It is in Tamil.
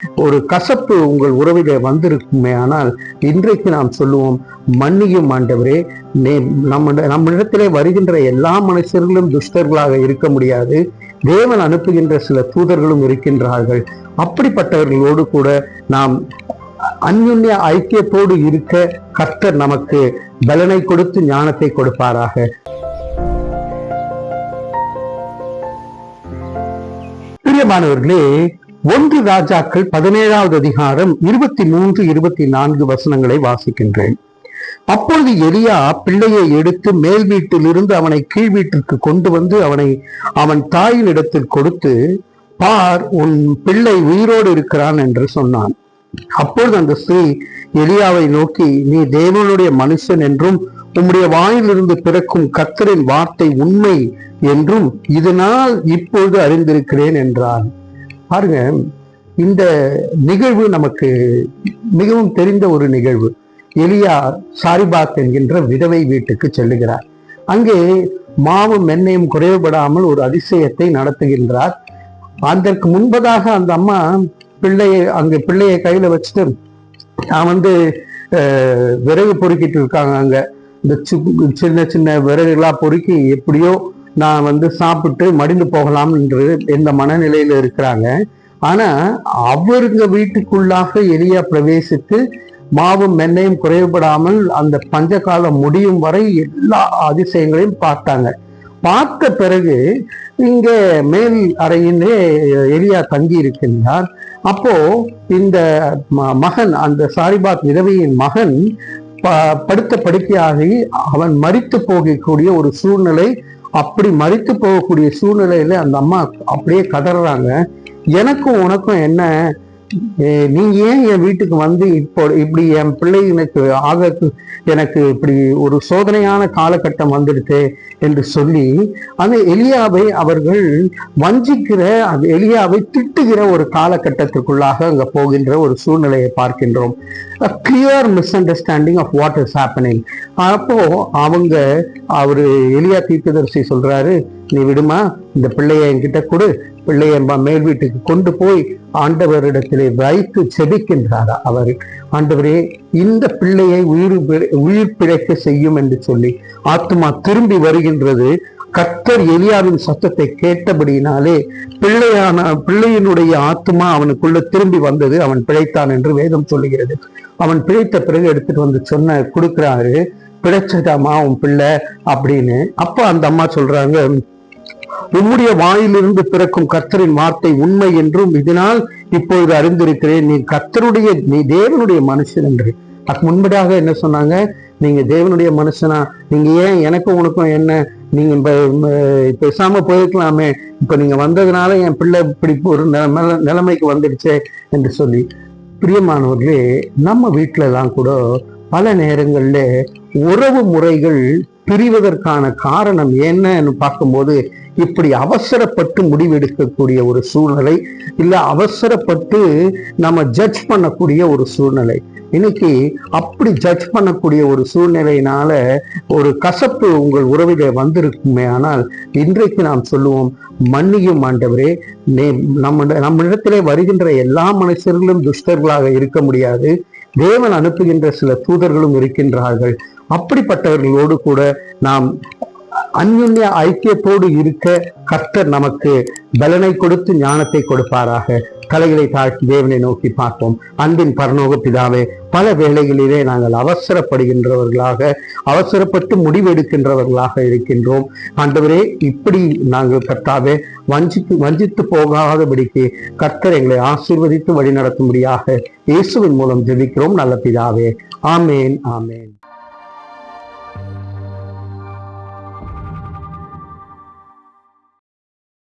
ஒரு கசப்பு உங்கள் உறவிலே வந்திருக்குமே, ஆனால் இன்றைக்கு நாம் சொல்லுவோம், மன்னியும் ஆண்டவரே. நம்மிடத்திலே வருகின்ற எல்லா மனுஷர்களும் துஷ்டர்களாக இருக்க முடியாது. தேவன் அனுப்புகின்ற சில தூதர்களும் இருக்கின்றார்கள். அப்படிப்பட்டவர்களோடு கூட நாம் அந்யுன்ய ஐக்கியத்தோடு இருக்க கர்த்தர் நமக்கு பலனை கொடுத்து ஞானத்தை கொடுப்பாராக. பிரியமானவர்களே, 1 ராஜாக்கள் 17வது அதிகாரம் 23, 24 வசனங்களை வாசிக்கின்றேன். அப்பொழுது எலியா பிள்ளையை எடுத்து மேல் வீட்டிலிருந்து அவனை கீழ் வீட்டிற்கு கொண்டு வந்து அவன் தாயின் இடத்தில் கொடுத்து, பார், உன் பிள்ளை உயிரோடு இருக்கிறான் என்று சொன்னான். அப்பொழுது அந்த ஸ்திரீ எலியாவை நோக்கி, நீ தேவனுடைய மனுஷன் என்றும் உம்முடைய வாயிலிருந்து பிறக்கும் கர்த்தரின் வார்த்தை உண்மை என்றும் இதனால் இப்பொழுது அறிந்திருக்கிறேன் என்றான். பாருங்க, இந்த நிகழ்வு நமக்கு மிகவும் தெரிந்த ஒரு நிகழ்வு. எலியா சாரிபாத் என்கின்ற விதவை வீட்டுக்கு செல்லுகிறார். அங்கே மாவும் எண்ணெயும் குறைவுபடாமல் ஒரு அதிசயத்தை நடத்துகின்றார். அதற்கு முன்பதாக அந்த அம்மா பிள்ளையை கையில வச்சுட்டு நான் விறகு பொறுக்கிட்டு இருக்காங்க. அங்க இந்த சின்ன சின்ன விறகுகளா பொறுக்கி எப்படியோ நான் சாப்பிட்டு மடிந்து போகலாம் என்று எந்த மனநிலையில இருக்கிறாங்க. ஆனா அவருங்க வீட்டுக்குள்ளாக எலியா பிரவேசித்து மாவும் எண்ணெயும் குறைவுபடாமல் அந்த பஞ்ச காலம் முடியும் வரை எல்லா அதிசயங்களையும் பார்த்தாங்க. பார்த்த பிறகு இங்க மேல் அறையிலே எலியா தங்கி இருக்கின்றார். அப்போ இந்த மகன், அந்த சாரிபாத் விதவையின் மகன் படுத்த படுக்கையாகி அவன் மரித்து போகக்கூடிய ஒரு சூழ்நிலை. அப்படி மரித்து போகக்கூடிய சூழ்நிலையில அந்த அம்மா அப்படியே கதறாங்க, எனக்கும் உனக்கும் என்ன, நீங்க ஏன் என் வீட்டுக்கு இப்போ இப்படி என் பிள்ளை எனக்கு இப்படி ஒரு சோதனையான காலகட்டம் வந்துடுச்சு என்று சொல்லி அந்த எலியாவை அவர்கள் வஞ்சிக்கிற, எலியாவை திட்டுகிற ஒரு காலகட்டத்திற்குள்ளாக அங்க போகின்ற ஒரு சூழ்நிலையை பார்க்கின்றோம். A clear misunderstanding of what is happening. அப்போ அவரு எலியா தீர்க்கதரிசி சொல்றாரு, நீ விடுமா, இந்த பிள்ளைய என்கிட்ட கொடு, பிள்ளைய மேல் வீட்டுக்கு கொண்டு போய் ஆண்டவரிடத்திலே வைத்து செபிக்கின்றாரா அவர். ஆண்டவரே, இந்த பிள்ளையை உயிர் பிழைக்க செய்யும் என்று சொல்லி ஆத்துமா திரும்பி வருகின்றது. கர்த்தர் எலியாவின் சத்தத்தை கேட்டபடியினாலே பிள்ளையினுடைய ஆத்துமா அவனுக்குள்ள திரும்பி வந்தது. அவன் பிழைத்தான் என்று வேதம் சொல்லுகிறது. அவன் பிழைத்த பிறகு எடுத்துட்டு கொடுக்கிறாரு, பிழைச்சதாமா உன் பிள்ளை அப்படின்னு. அப்ப அந்த அம்மா சொல்றாங்க, உம்முடைய வாயிலிருந்து பிறக்கும் கர்த்தரின் வார்த்தை உண்மை என்றும் இதனால் இப்பொழுது அறிந்திருக்கிறேன், நீ தேவனுடைய மனுஷன் என்று. அதுக்கு முன்பதாக என்ன சொன்னாங்க, நீங்க தேவனுடைய மனுஷனா, நீங்க ஏன் எனக்கும் உனக்கும் என்ன, நீங்க பேசாம போயிருக்கலாமே, இப்ப நீங்க வந்ததுனால என் பிள்ளை இப்படி ஒரு நிலைமைக்கு வந்துடுச்சே என்று சொல்லி. பிரியமானவர்களே, நம்ம வீட்டுல எல்லாம் கூட பல நேரங்கள்ல உறவு முறைகள் பிரிவதற்கான காரணம் என்னன்னு பார்க்கும்போது, இப்படி அவசரப்பட்டு முடிவெடுக்கக்கூடிய ஒரு சூழ்நிலை, இல்ல அவசரப்பட்டு நம்ம ஜட்ஜ் பண்ணக்கூடிய ஒரு சூழ்நிலை. இன்னைக்கு அப்படி ஜட்ஜ் பண்ணக்கூடிய ஒரு சூழ்நிலையினால ஒரு கசப்பு உங்கள் உறவிலே வந்திருக்குமே, ஆனால் இன்றைக்கு நாம் சொல்லுவோம், மன்னியும் ஆண்டவரே. நம்மிடத்திலே வருகின்ற எல்லா மனுஷர்களும் துஷ்டர்களாக இருக்க முடியாது. தேவன் அனுப்புகின்ற சில தூதர்களும் இருக்கின்றார்கள். அப்படிப்பட்டவர்களோடு கூட நாம் அந்யுன்ய ஐக்கியத்தோடு இருக்க கர்த்தர் நமக்கு பலனை கொடுத்து ஞானத்தை கொடுப்பாராக. தலைகளை தாழ்த்தி தேவனை நோக்கி பார்ப்போம். அன்பின் பரலோக பிதாவே, பல வேளைகளிலே நாங்கள் அவசரப்பட்டு முடிவெடுக்கின்றவர்களாக இருக்கின்றோம். ஆண்டவரே, இப்படி நாங்கள் கர்த்தாவே வஞ்சித்து போகாதபடிக்கு கர்த்தர் எங்களை ஆசீர்வதித்து வழி நடத்தும்படியாக இயேசுவின் மூலம் ஜெபிக்கிறோம் நல்ல பிதாவே. ஆமேன், ஆமேன்.